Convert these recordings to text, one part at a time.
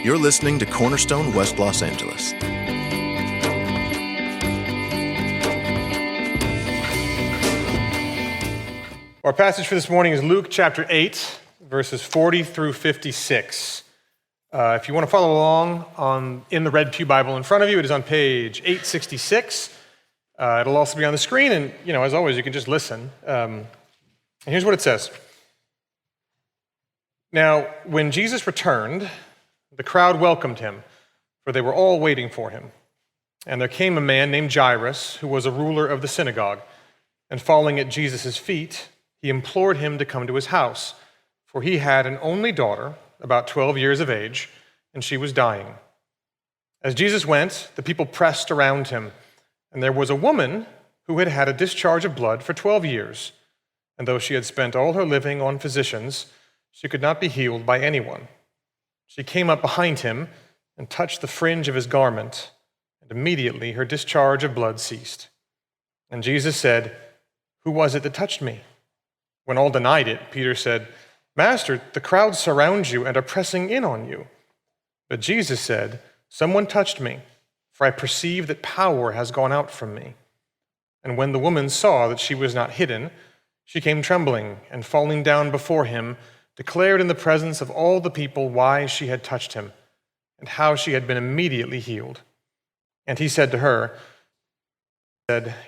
You're listening to Cornerstone West Los Angeles. Our passage for this morning is Luke chapter 8, verses 40 through 56. If you want to follow along in the Red Pew Bible in front of you, it is on page 866. It'll also be on the screen, and as always, you can just listen. And here's what it says. Now, when Jesus returned, the crowd welcomed him, for they were all waiting for him. And there came a man named Jairus, who was a ruler of the synagogue, and falling at Jesus' feet, he implored him to come to his house, for he had an only daughter, about 12 years of age, and she was dying. As Jesus went, the people pressed around him, and there was a woman who had had a discharge of blood for 12 years, and though she had spent all her living on physicians, she could not be healed by anyone. She came up behind him and touched the fringe of his garment, and immediately her discharge of blood ceased. And Jesus said, "Who was it that touched me?" When all denied it, Peter said, "Master, the crowds surround you and are pressing in on you." But Jesus said, "Someone touched me, for I perceive that power has gone out from me." And when the woman saw that she was not hidden, she came trembling and falling down before him, declared in the presence of all the people why she had touched him and how she had been immediately healed. And he said to her,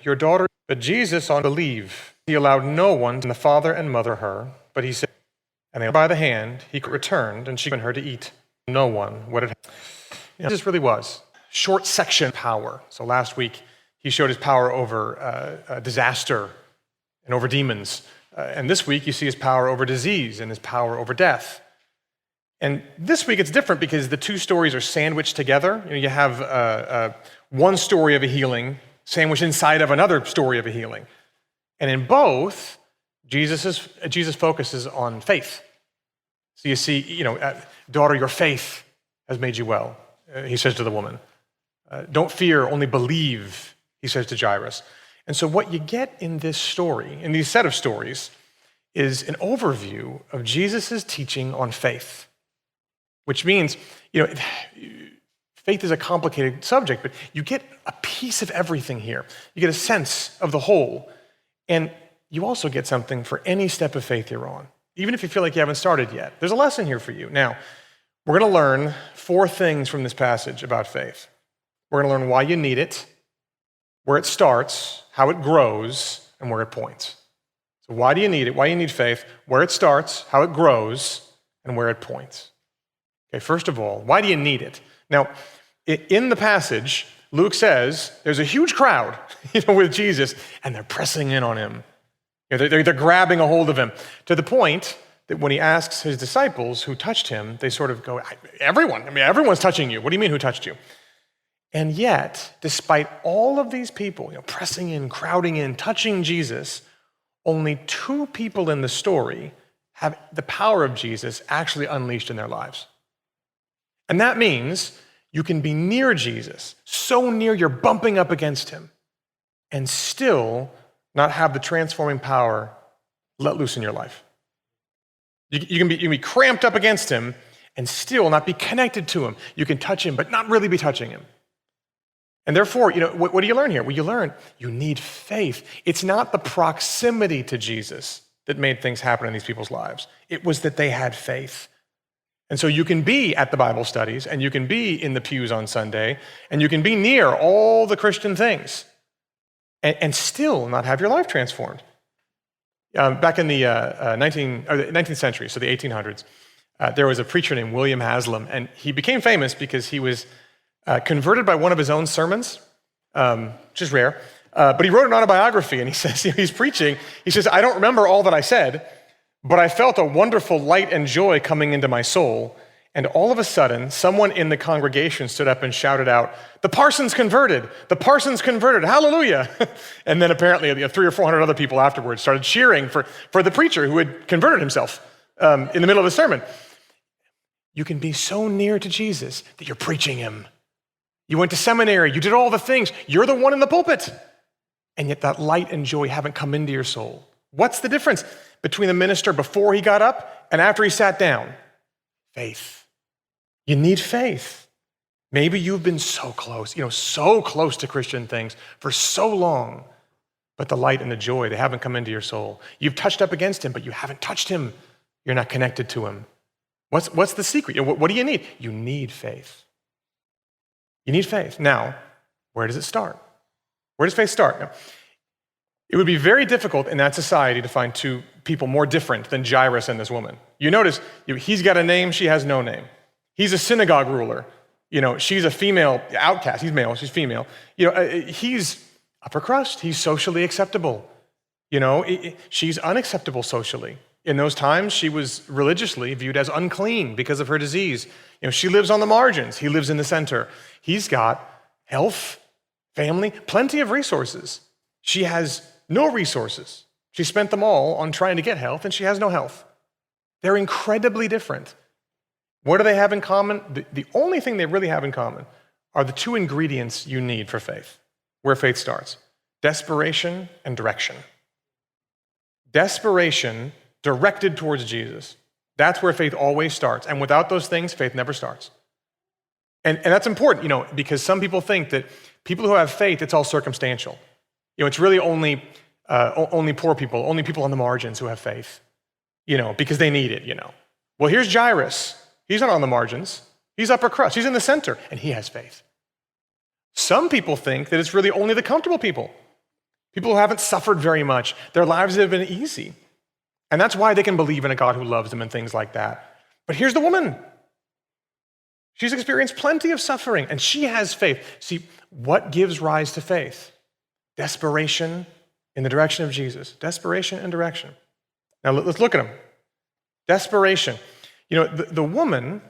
"Your daughter," but Jesus on believe. He allowed no one, the father and mother her, but he said, and they by the hand, he returned, and she given her to eat. No one would have. This really was short section power. So last week, he showed his power over disaster and over demons. And this week, you see his power over disease and his power over death. And this week, it's different because the two stories are sandwiched together. You have one story of a healing sandwiched inside of another story of a healing. And in both, Jesus focuses on faith. So you see, daughter, your faith has made you well, he says to the woman. Don't fear, only believe, he says to Jairus. And so what you get in this story, in these set of stories, is an overview of Jesus' teaching on faith, which means, faith is a complicated subject, but you get a piece of everything here. You get a sense of the whole, and you also get something for any step of faith you're on, even if you feel like you haven't started yet. There's a lesson here for you. Now, we're going to learn 4 things from this passage about faith. We're going to learn why you need it, where it starts, how it grows, and where it points. So why do you need it? Why do you need faith? Where it starts, how it grows, and where it points. Okay, first of all, why do you need it? Now, in the passage, Luke says there's a huge crowd, with Jesus, and they're pressing in on him. They're grabbing a hold of him to the point that when he asks his disciples who touched him, they sort of go, everyone. Everyone's touching you. What do you mean, who touched you? And yet, despite all of these people, pressing in, crowding in, touching Jesus, only 2 people in the story have the power of Jesus actually unleashed in their lives. And that means you can be near Jesus, so near you're bumping up against him, and still not have the transforming power let loose in your life. You can be cramped up against him and still not be connected to him. You can touch him, but not really be touching him. And therefore, what do you learn here? Well, you learn you need faith. It's not the proximity to Jesus that made things happen in these people's lives. It was that they had faith. And so you can be at the Bible studies, and you can be in the pews on Sunday, and you can be near all the Christian things, and still not have your life transformed. Back in the 19th century, so the 1800s, there was a preacher named William Haslam, and he became famous because he was converted by one of his own sermons, which is rare, but he wrote an autobiography, and he says, he's preaching, he says, "I don't remember all that I said, but I felt a wonderful light and joy coming into my soul, and all of a sudden, someone in the congregation stood up and shouted out, 'The parson's converted! The parson's converted! Hallelujah!'" And then apparently 300 or 400 other people afterwards started cheering for the preacher who had converted himself in the middle of the sermon. You can be so near to Jesus that you're preaching him. You went to seminary, you did all the things, you're the one in the pulpit, and yet that light and joy haven't come into your soul. What's the difference between the minister before he got up and after he sat down? Faith. You need faith. Maybe you've been so close, so close to Christian things for so long, but the light and the joy, they haven't come into your soul. You've touched up against him, but you haven't touched him. You're not connected to him. What's the secret? What do you need? You need faith. You need faith. Now, where does it start? Where does faith start? Now, it would be very difficult in that society to find two people more different than Jairus and this woman. You notice, he's got a name, she has no name. He's a synagogue ruler. She's a female outcast. He's male, she's female. He's upper crust. He's socially acceptable. She's unacceptable socially. In those times, she was religiously viewed as unclean because of her disease. She lives on the margins. He lives in the center. He's got health, family, plenty of resources. She has no resources. She spent them all on trying to get health, and she has no health. They're incredibly different. What do they have in common? The only thing they really have in common are the two ingredients you need for faith, where faith starts: desperation and direction. Desperation directed towards Jesus. That's where faith always starts. And without those things, faith never starts. And that's important, because some people think that people who have faith, it's all circumstantial. It's really only poor people, only people on the margins who have faith, because they need it, Well, here's Jairus. He's not on the margins. He's upper crust. He's in the center, and he has faith. Some people think that it's really only the comfortable people who haven't suffered very much. Their lives have been easy. And that's why they can believe in a God who loves them and things like that. But here's the woman. She's experienced plenty of suffering, and she has faith. See, what gives rise to faith? Desperation in the direction of Jesus. Desperation and direction. Now, let's look at them. Desperation. The woman,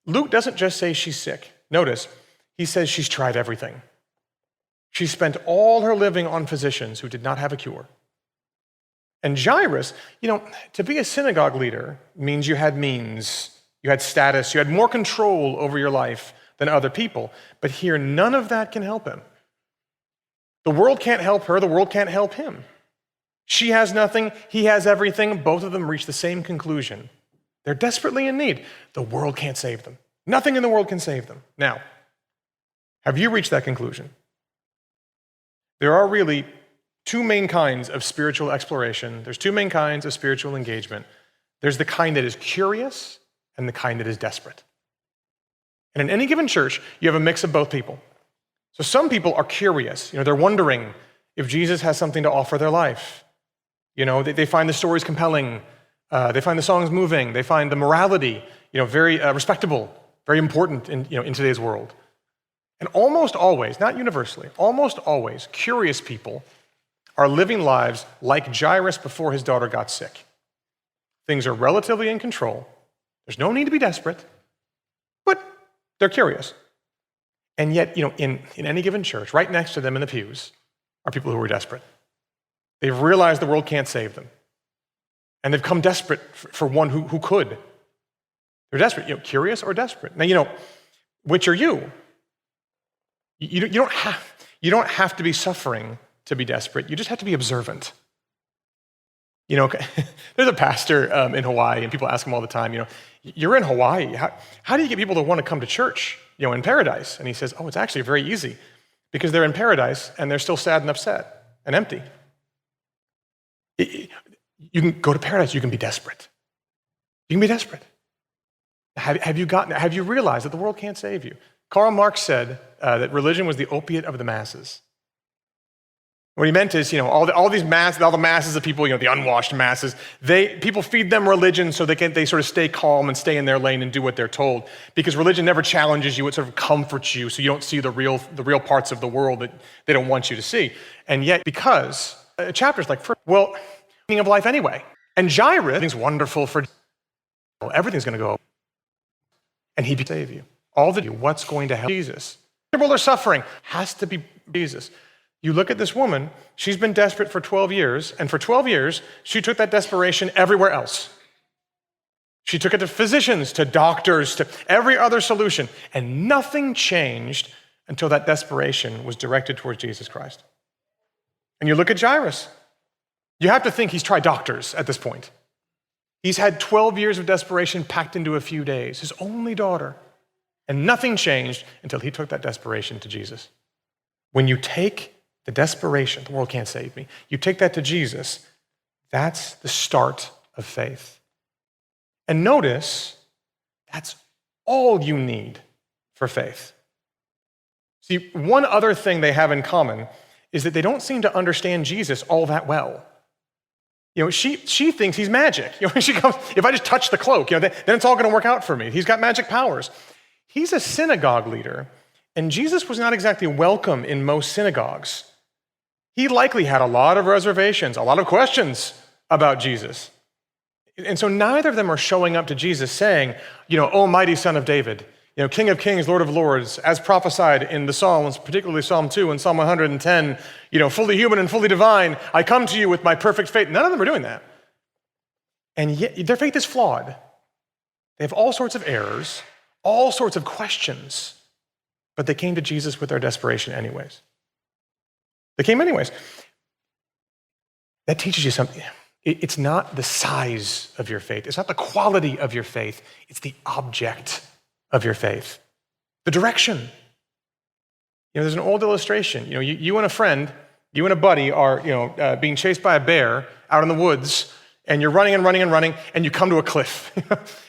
Luke doesn't just say she's sick. Notice, he says she's tried everything. She spent all her living on physicians who did not have a cure. And Jairus, to be a synagogue leader means you had means, you had status, you had more control over your life than other people. But here, none of that can help him. The world can't help her, the world can't help him. She has nothing, he has everything. Both of them reach the same conclusion. They're desperately in need. The world can't save them. Nothing in the world can save them. Now, have you reached that conclusion? There are really two main kinds of spiritual exploration. There's two main kinds of spiritual engagement. There's the kind that is curious and the kind that is desperate. And in any given church, you have a mix of both people. So some people are curious. They're wondering if Jesus has something to offer their life. They find the stories compelling. They find the songs moving. They find the morality, very respectable, very important in today's world. And almost always, not universally, almost always, curious people are living lives like Jairus before his daughter got sick. Things are relatively in control. There's no need to be desperate, but they're curious. And yet, in any given church, right next to them in the pews are people who are desperate. They've realized the world can't save them. And they've come desperate for one who could. They're desperate, curious or desperate. Now, which are you? You don't have to be suffering to be desperate. You just have to be observant. There's a pastor in Hawaii, and people ask him all the time, you're in Hawaii. How do you get people to want to come to church, in paradise? And he says, it's actually very easy, because they're in paradise and they're still sad and upset and empty. You can go to paradise, you can be desperate. You can be desperate. Have you realized that the world can't save you? Karl Marx said that religion was the opiate of the masses. What he meant is, all these masses, all the masses of people, the unwashed masses, people feed them religion so they sort of stay calm and stay in their lane and do what they're told. Because religion never challenges you, it sort of comforts you so you don't see the real parts of the world that they don't want you to see. And yet, because chapters like, meaning of life anyway. And Jairus, everything's wonderful everything's going to go. And he can save you. What's going to help Jesus? People are suffering. Has to be Jesus. You look at this woman, she's been desperate for 12 years, and for 12 years, she took that desperation everywhere else. She took it to physicians, to doctors, to every other solution, and nothing changed until that desperation was directed towards Jesus Christ. And you look at Jairus. You have to think he's tried doctors at this point. He's had 12 years of desperation packed into a few days. His only daughter, And nothing changed until he took that desperation to Jesus. When you take the desperation, the world can't save me, you take that to Jesus, that's the start of faith. And notice, that's all you need for faith. See, one other thing they have in common is that they don't seem to understand Jesus all that well. She thinks he's magic. She goes, if I just touch the cloak, then it's all going to work out for me. He's got magic powers. He's a synagogue leader, and Jesus was not exactly welcome in most synagogues. He likely had a lot of reservations, a lot of questions about Jesus. And so neither of them are showing up to Jesus saying, "O mighty Son of David, King of Kings, Lord of Lords, as prophesied in the Psalms, particularly Psalm 2 and Psalm 110, fully human and fully divine, I come to you with my perfect faith." None of them are doing that. And yet their faith is flawed. They have all sorts of errors, all sorts of questions, but they came to Jesus with their desperation anyways. They came anyways. That teaches you something. It's not the size of your faith. It's not the quality of your faith. It's the object of your faith. The direction. There's an old illustration. You and a friend, you and a buddy are being chased by a bear out in the woods, and you're running and running and running, and you come to a cliff.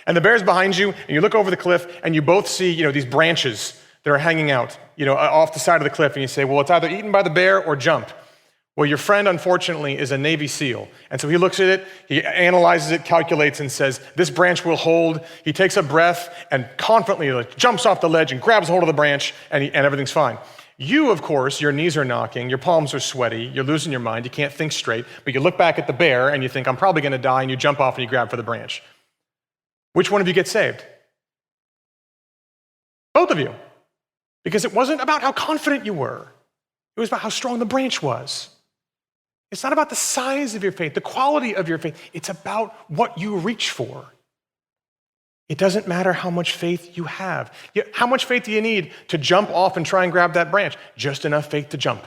And the bear's behind you, and you look over the cliff, and you both see these branches that are hanging out off the side of the cliff, and you say, well, it's either eaten by the bear or jump. Well, your friend, unfortunately, is a Navy SEAL. And so he looks at it, he analyzes it, calculates, and says, this branch will hold. He takes a breath and confidently jumps off the ledge and grabs hold of the branch, and everything's fine. You, of course, your knees are knocking, your palms are sweaty, you're losing your mind, you can't think straight, but you look back at the bear and you think, I'm probably going to die, and you jump off and you grab for the branch. Which one of you gets saved? Both of you. Because it wasn't about how confident you were. It was about how strong the branch was. It's not about the size of your faith, the quality of your faith. It's about what you reach for. It doesn't matter how much faith you have. How much faith do you need to jump off and try and grab that branch? Just enough faith to jump.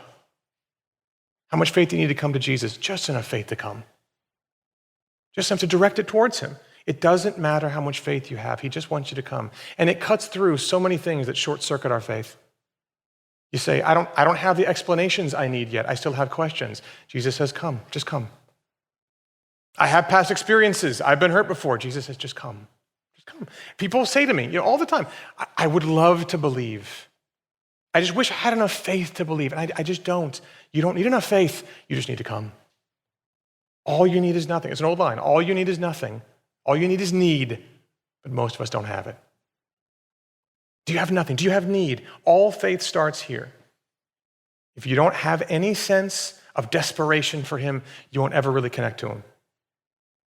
How much faith do you need to come to Jesus? Just enough faith to come. Just enough to direct it towards him. It doesn't matter how much faith you have. He just wants you to come. And it cuts through so many things that short circuit our faith. You say, I don't have the explanations I need yet. I still have questions. Jesus says, come, just come. I have past experiences. I've been hurt before. Jesus says, just come. Just come. People say to me, all the time, I would love to believe. I just wish I had enough faith to believe. And I just don't. You don't need enough faith. You just need to come. All you need is nothing. It's an old line. All you need is nothing. All you need is need. But most of us don't have it. Do you have nothing? Do you have need? All faith starts here. If you don't have any sense of desperation for him, you won't ever really connect to him.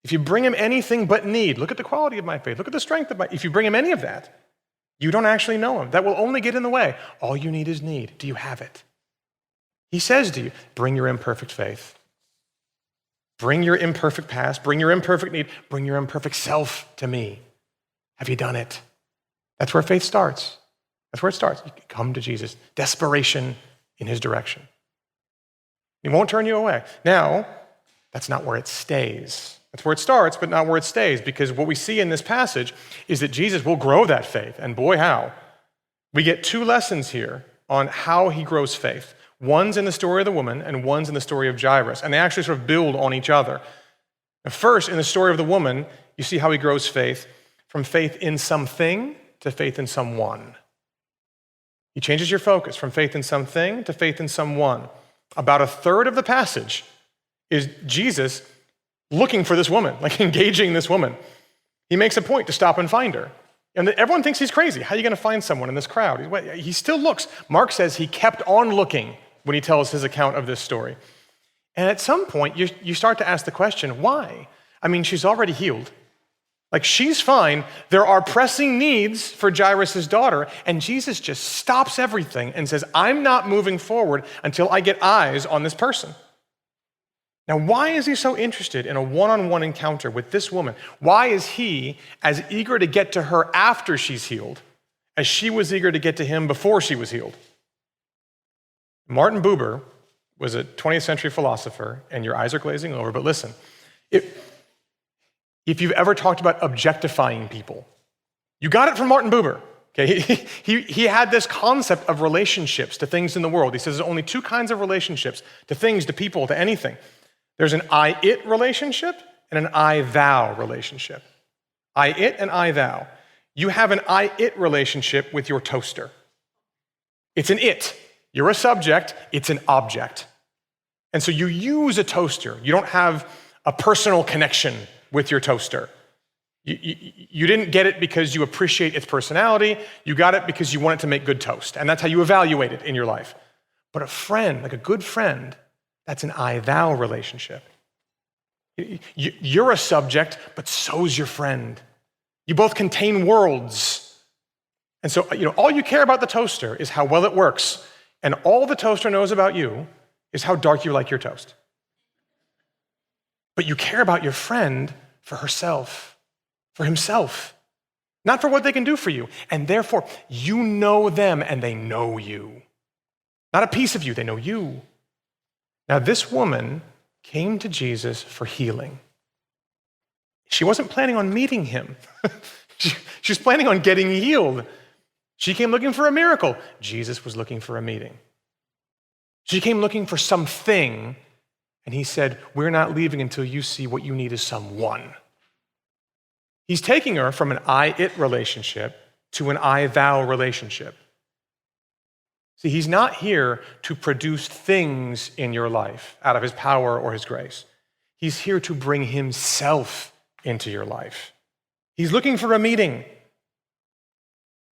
If you bring him anything but need, look at the quality of my faith, look at the strength of my, if you bring him any of that, you don't actually know him. That will only get in the way. All you need is need. Do you have it? He says to you, bring your imperfect faith. Bring your imperfect past, bring your imperfect need, bring your imperfect self to me. Have you done it? That's where faith starts. That's where it starts. You come to Jesus. Desperation in his direction. He won't turn you away. Now, that's not where it stays. That's where it starts, but not where it stays, because what we see in this passage is that Jesus will grow that faith, and boy, how. We get two lessons here on how he grows faith. One's in the story of the woman, and one's in the story of Jairus, and they actually sort of build on each other. Now, first, in the story of the woman, you see how he grows faith from faith in something to faith in someone. He changes your focus from faith in something to faith in someone. About a third of the passage is Jesus looking for this woman, engaging this woman. He makes a point to stop and find her. And everyone thinks he's crazy. How are you going to find someone in this crowd? He still looks. Mark says he kept on looking when he tells his account of this story. And at some point, you start to ask the question, why? I mean, she's already healed. She's fine. There are pressing needs for Jairus' daughter, and Jesus just stops everything and says, I'm not moving forward until I get eyes on this person. Now, why is he so interested in a one-on-one encounter with this woman? Why is he as eager to get to her after she's healed as she was eager to get to him before she was healed? Martin Buber was a 20th century philosopher, and your eyes are glazing over, but listen. If you've ever talked about objectifying people, you got it from Martin Buber. Okay, he had this concept of relationships to things in the world. He says there's only two kinds of relationships, to things, to people, to anything. There's an I-it relationship and an I-thou relationship. I-it and I-thou. You have an I-it relationship with your toaster. It's an it. You're a subject, it's an object. And so you use a toaster. You don't have a personal connection with your toaster. You didn't get it because you appreciate its personality. You got it because you want it to make good toast. And that's how you evaluate it in your life. But a friend, like a good friend, that's an I-thou relationship. You're a subject, but so's your friend. You both contain worlds. And so, all you care about the toaster is how well it works. And all the toaster knows about you is how dark you like your toast. But you care about your friend for herself, for himself, not for what they can do for you. And therefore, you know them and they know you. Not a piece of you, they know you. Now, this woman came to Jesus for healing. She wasn't planning on meeting him. She was planning on getting healed. She came looking for a miracle. Jesus was looking for a meeting. She came looking for something, and he said, we're not leaving until you see what you need is someone. He's taking her from an I-it relationship to an I-thou relationship. See, he's not here to produce things in your life out of his power or his grace. He's here to bring himself into your life. He's looking for a meeting.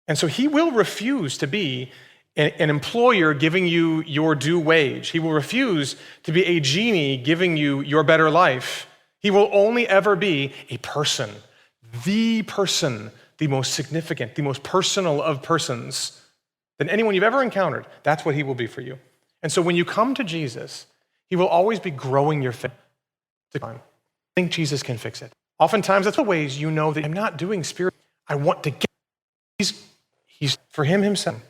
And so he will refuse to be an employer giving you your due wage. He will refuse to be a genie giving you your better life. He will only ever be a person, the most significant, the most personal of persons than anyone you've ever encountered. That's what he will be for you. And so when you come to Jesus, he will always be growing your faith. I think Jesus can fix it. Oftentimes, that's the ways you know that I'm not doing spirit. I want to get. He's for him himself.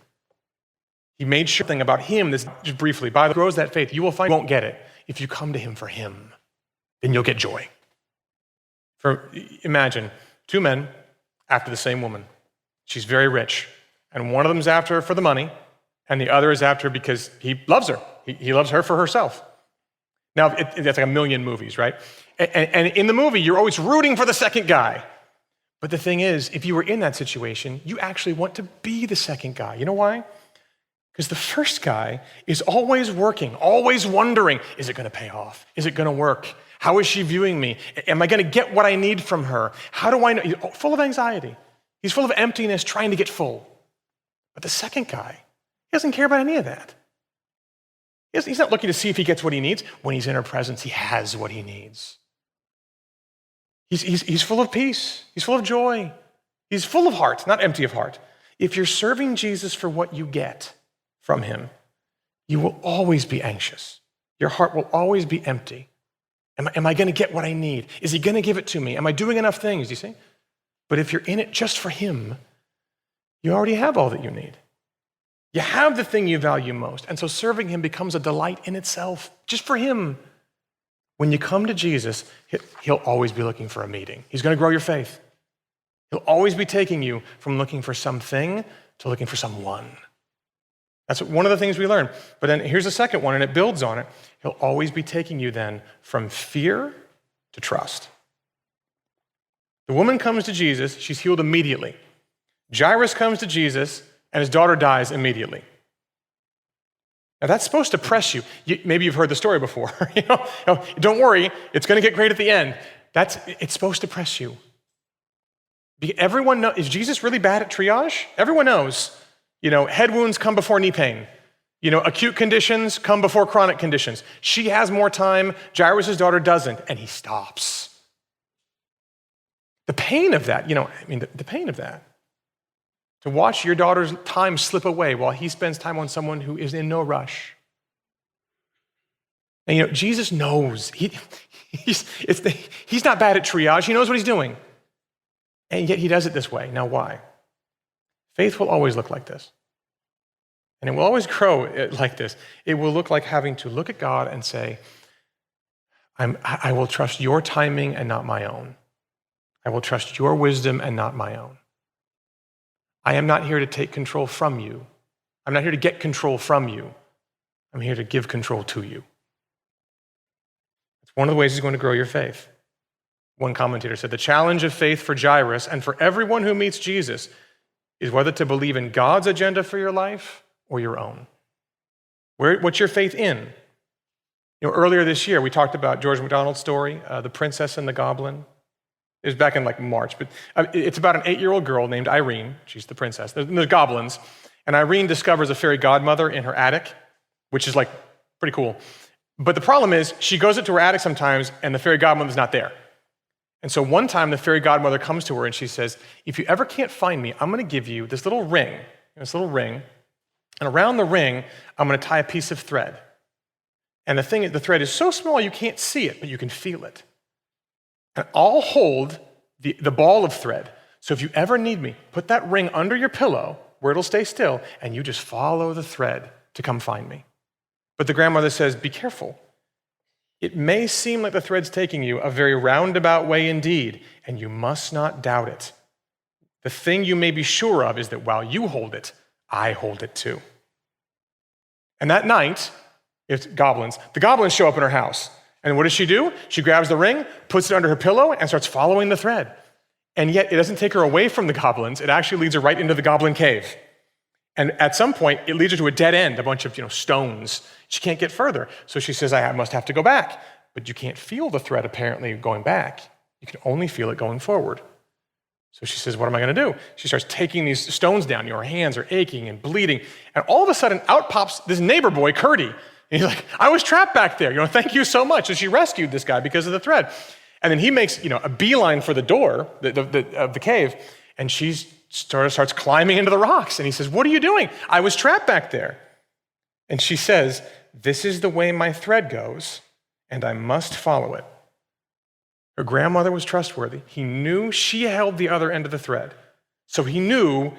He made sure thing about him, this just briefly, by the grows that faith, you will find you won't get it. If you come to him for him, then you'll get joy. Imagine two men after the same woman. She's very rich, and one of them's after her for the money, and the other is after her because he loves her. He loves her for herself. Now, that's like a million movies, right? And in the movie, you're always rooting for the second guy. But the thing is, if you were in that situation, you actually want to be the second guy. You know why? Because the first guy is always working, always wondering, is it going to pay off? Is it going to work? How is she viewing me? Am I going to get what I need from her? How do I know? He's full of anxiety. He's full of emptiness, trying to get full. But the second guy, he doesn't care about any of that. He's not looking to see if he gets what he needs. When he's in her presence, he has what he needs. He's full of peace. He's full of joy. He's full of heart, not empty of heart. If you're serving Jesus for what you get from him, you will always be anxious. Your heart will always be empty. Am I going to get what I need? Is he going to give it to me? Am I doing enough things, you see? But if you're in it just for him, you already have all that you need. You have the thing you value most. And so serving him becomes a delight in itself, just for him. When you come to Jesus, he'll always be looking for a meeting. He's going to grow your faith. He'll always be taking you from looking for something to looking for someone. That's one of the things we learn. But then here's the second one, and it builds on it. He'll always be taking you then from fear to trust. The woman comes to Jesus, she's healed immediately. Jairus comes to Jesus, and his daughter dies immediately. Now that's supposed to press you. Maybe you've heard the story before. Don't worry, it's going to get great at the end. It's supposed to press you. Everyone knows. Is Jesus really bad at triage? Everyone knows. Head wounds come before knee pain. Acute conditions come before chronic conditions. She has more time. Jairus' daughter doesn't, and he stops. The pain of that, the pain of that. To watch your daughter's time slip away while he spends time on someone who is in no rush. And Jesus knows. He's not bad at triage. He knows what he's doing. And yet he does it this way. Now why? Faith will always look like this. And it will always grow like this. It will look like having to look at God and say, I will trust your timing and not my own. I will trust your wisdom and not my own. I am not here to take control from you. I'm not here to get control from you. I'm here to give control to you. It's one of the ways he's going to grow your faith. One commentator said, the challenge of faith for Jairus and for everyone who meets Jesus is whether to believe in God's agenda for your life or your own. What's your faith in? Earlier this year, we talked about George MacDonald's story, The Princess and the Goblin. It was back in March, but it's about an 8-year-old girl named Irene. She's the princess. There's goblins. And Irene discovers a fairy godmother in her attic, which is pretty cool. But the problem is she goes up to her attic sometimes and the fairy godmother's not there. And so one time the fairy godmother comes to her and she says, if you ever can't find me, I'm going to give you this little ring. And around the ring, I'm going to tie a piece of thread. And the thread is so small you can't see it, but you can feel it. And I'll hold the ball of thread. So if you ever need me, put that ring under your pillow where it'll stay still, and you just follow the thread to come find me. But the grandmother says, be careful. It may seem like the thread's taking you a very roundabout way indeed, and you must not doubt it. The thing you may be sure of is that while you hold it, I hold it too. And that night, the goblins show up in her house. And what does she do? She grabs the ring, puts it under her pillow, and starts following the thread. And yet it doesn't take her away from the goblins. It actually leads her right into the goblin cave. And at some point, it leads her to a dead end, a bunch of stones. She can't get further. So she says, I must have to go back. But you can't feel the thread apparently going back. You can only feel it going forward. So she says, what am I going to do? She starts taking these stones down. Her hands are aching and bleeding. And all of a sudden, out pops this neighbor boy, Curdy. And he's like, I was trapped back there. Thank you so much. And she rescued this guy because of the thread. And then he makes, a beeline for the door of the cave. And she starts climbing into the rocks. And he says, what are you doing? I was trapped back there. And she says, this is the way my thread goes, and I must follow it. Her grandmother was trustworthy. He knew she held the other end of the thread. So he knew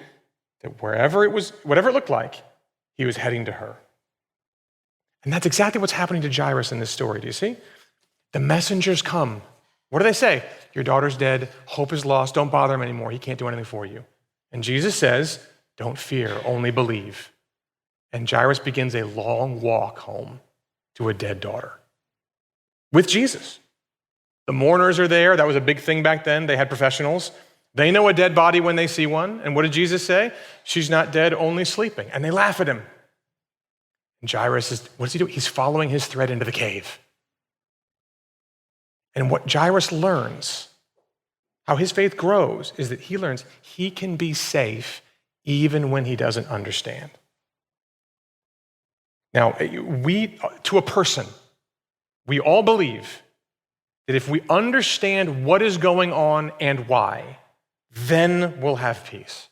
that whatever it looked like, he was heading to her. And that's exactly what's happening to Jairus in this story. Do you see? The messengers come. What do they say? Your daughter's dead. Hope is lost. Don't bother him anymore. He can't do anything for you. And Jesus says, don't fear, only believe. And Jairus begins a long walk home to a dead daughter with Jesus. The mourners are there. That was a big thing back then. They had professionals. They know a dead body when they see one. And what did Jesus say? She's not dead, only sleeping. And they laugh at him. And Jairus what does he do? He's following his thread into the cave. And what Jairus learns, how his faith grows, is that he learns he can be safe even when he doesn't understand. Now, to a person, we all believe that if we understand what is going on and why, then we'll have peace.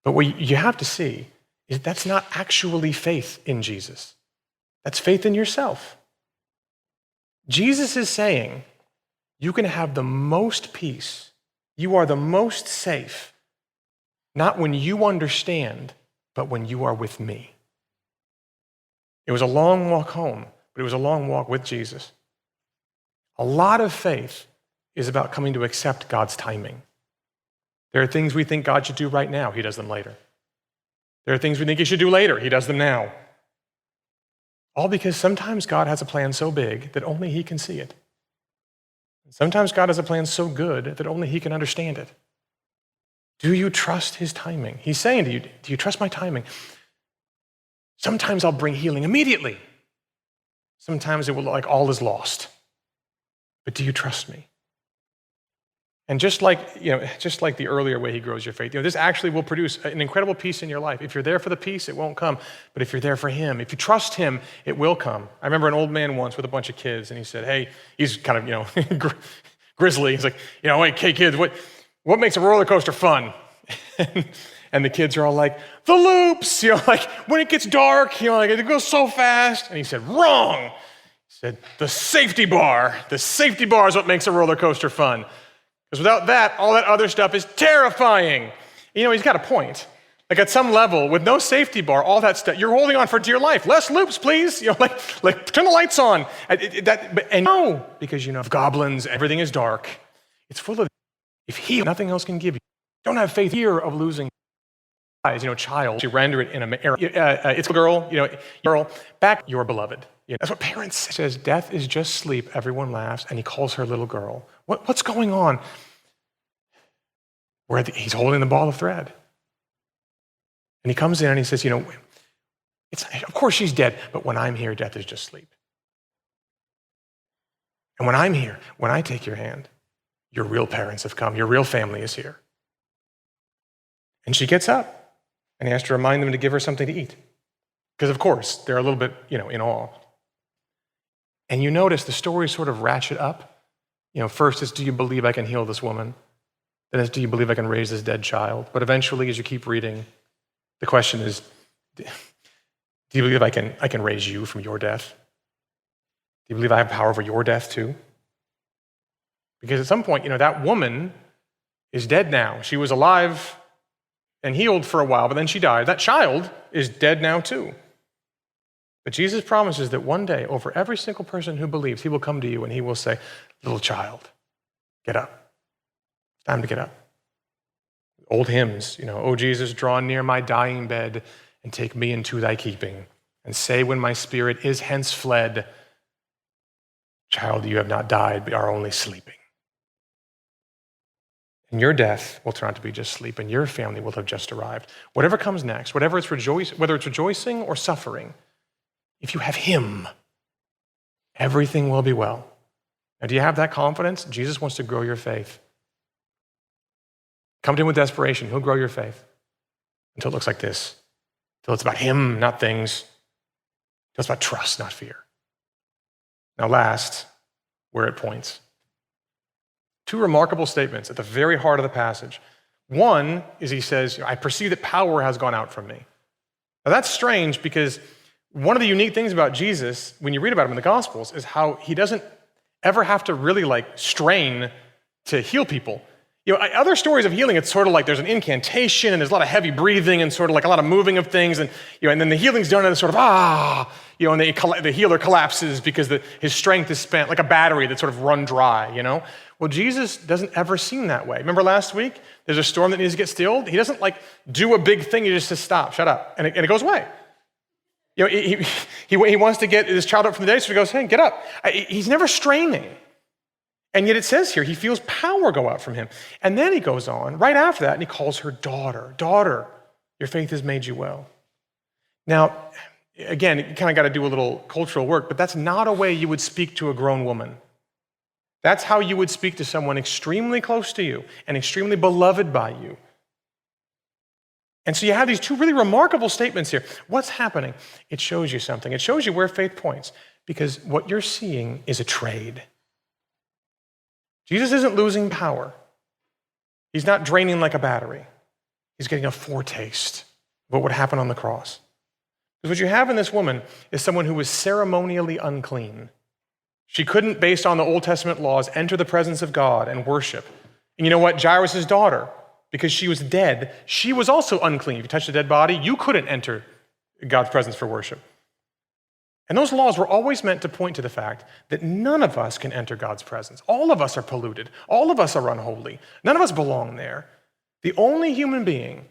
But what you have to see is that's not actually faith in Jesus. That's faith in yourself. Jesus is saying, you can have the most peace, you are the most safe, not when you understand, but when you are with me. It was a long walk home, but it was a long walk with Jesus. A lot of faith is about coming to accept God's timing. There are things we think God should do right now, he does them later. There are things we think he should do later, he does them now. All because sometimes God has a plan so big that only he can see it. Sometimes God has a plan so good that only he can understand it. Do you trust his timing? He's saying to you, do you trust my timing? Sometimes I'll bring healing immediately. Sometimes it will look like all is lost. But do you trust me? And just like the earlier way he grows your faith, this actually will produce an incredible peace in your life. If you're there for the peace, it won't come. But if you're there for him, if you trust him, it will come. I remember an old man once with a bunch of kids, and he said, hey, he's kind of, grizzly. He's like, hey kids, what makes a roller coaster fun? And the kids are all like, the loops, when it gets dark, it goes so fast. And he said, wrong. He said, the safety bar. The safety bar is what makes a roller coaster fun. Because without that, all that other stuff is terrifying. He's got a point. At some level, with no safety bar, all that stuff, you're holding on for dear life. Less loops, please. Turn the lights on. Because goblins, everything is dark. It's full of, nothing else can give you. Don't have faith here of losing child. You render it in it's a girl, girl, back your beloved. That's what parents say. He says, death is just sleep. Everyone laughs, and he calls her little girl. What's going on? He's holding the ball of thread. And he comes in and he says, of course she's dead, but when I'm here, death is just sleep. And when I'm here, when I take your hand, your real parents have come. Your real family is here. And she gets up. And he has to remind them to give her something to eat. Because, of course, they're a little bit, in awe. And you notice the story sort of ratchet up. First is, do you believe I can heal this woman? Then it's, do you believe I can raise this dead child? But eventually, as you keep reading, the question is, do you believe I can raise you from your death? Do you believe I have power over your death too? Because at some point, that woman is dead now. She was alive and healed for a while, but then she died. That child is dead now too. But Jesus promises that one day, over every single person who believes, he will come to you and he will say, little child, get up. It's time to get up. Old hymns, oh Jesus, draw near my dying bed and take me into thy keeping. And say when my spirit is hence fled, child, you have not died, but are only sleeping. And your death will turn out to be just sleep, and your family will have just arrived. Whatever comes next, whether it's rejoicing or suffering, if you have him, everything will be well. Now, do you have that confidence? Jesus wants to grow your faith. Come to him with desperation. He'll grow your faith until it looks like this, until it's about him, not things, until it's about trust, not fear. Now, last, where it points. Two remarkable statements at the very heart of the passage. One is he says, I perceive that power has gone out from me. Now that's strange because one of the unique things about Jesus, when you read about him in the Gospels, is how he doesn't ever have to really strain to heal people. Other stories of healing, it's sort of like there's an incantation and there's a lot of heavy breathing and sort of like a lot of moving of things, and and then the healing's done and it's sort of and the healer collapses because his strength is spent, like a battery that's sort of run dry. Well, Jesus doesn't ever seem that way. Remember last week? There's a storm that needs to get stilled. He doesn't do a big thing. He just says, stop, shut up, and it goes away. He wants to get his child up from the dead, so he goes, hey, get up. He's never straining. And yet it says here, he feels power go out from him. And then he goes on, right after that, and he calls her daughter. Daughter, your faith has made you well. Now, again, you kind of got to do a little cultural work, but that's not a way you would speak to a grown woman. That's how you would speak to someone extremely close to you and extremely beloved by you. And so you have these two really remarkable statements here. What's happening? It shows you something. It shows you where faith points, because what you're seeing is a trade. Jesus isn't losing power. He's not draining like a battery. He's getting a foretaste of what would happen on the cross. Because what you have in this woman is someone who was ceremonially unclean. She couldn't, based on the Old Testament laws, enter the presence of God and worship. And you know what? Jairus' daughter, because she was dead, she was also unclean. If you touched a dead body, you couldn't enter God's presence for worship. And those laws were always meant to point to the fact that none of us can enter God's presence. All of us are polluted. All of us are unholy. None of us belong there. The only human being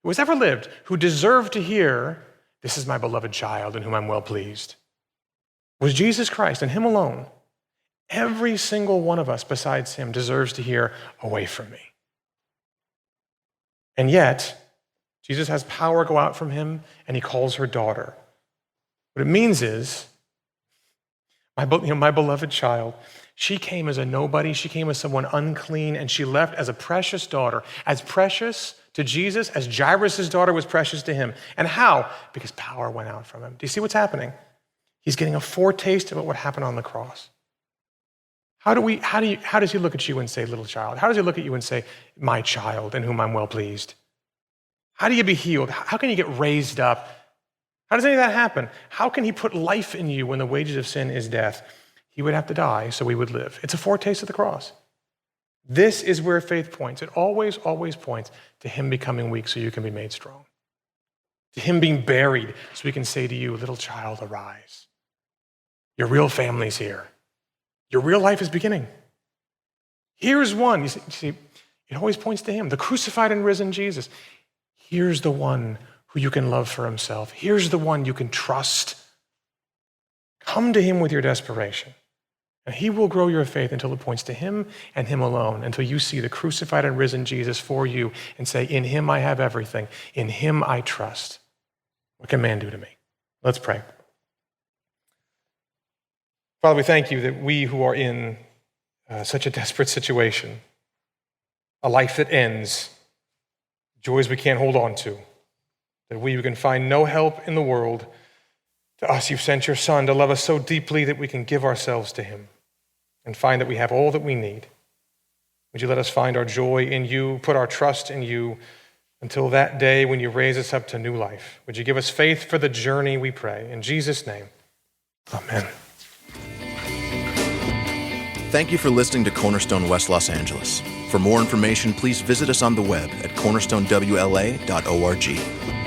who has ever lived who deserved to hear, this is my beloved child in whom I'm well pleased, was Jesus Christ, and him alone. Every single one of us besides him deserves to hear, away from me. And yet, Jesus has power go out from him, and he calls her daughter. What it means is, my beloved child, she came as a nobody, she came as someone unclean, and she left as a precious daughter, as precious to Jesus as Jairus' daughter was precious to him. And how? Because power went out from him. Do you see what's happening? He's getting a foretaste of what would happen on the cross. How does he look at you and say, little child? How does he look at you and say, my child in whom I'm well pleased? How do you be healed? How can you get raised up? How does any of that happen? How can he put life in you when the wages of sin is death? He would have to die so we would live. It's a foretaste of the cross. This is where faith points. It always, always points to him becoming weak so you can be made strong. To him being buried so we can say to you, little child, arise. Your real family's here. Your real life is beginning. Here's one. You see, It always points to him, the crucified and risen Jesus. Here's the one who you can love for himself. Here's the one you can trust. Come to him with your desperation, and he will grow your faith until it points to him and him alone, until you see the crucified and risen Jesus for you and say, in him I have everything. In him I trust. What can man do to me? Let's pray. Father, we thank you that we who are in such a desperate situation, a life that ends, joys we can't hold on to, that we who can find no help in the world, to us you've sent your Son to love us so deeply that we can give ourselves to him and find that we have all that we need. Would you let us find our joy in you, put our trust in you until that day when you raise us up to new life. Would you give us faith for the journey, we pray. In Jesus' name, amen. Thank you for listening to Cornerstone West Los Angeles. For more information, please visit us on the web at cornerstonewla.org.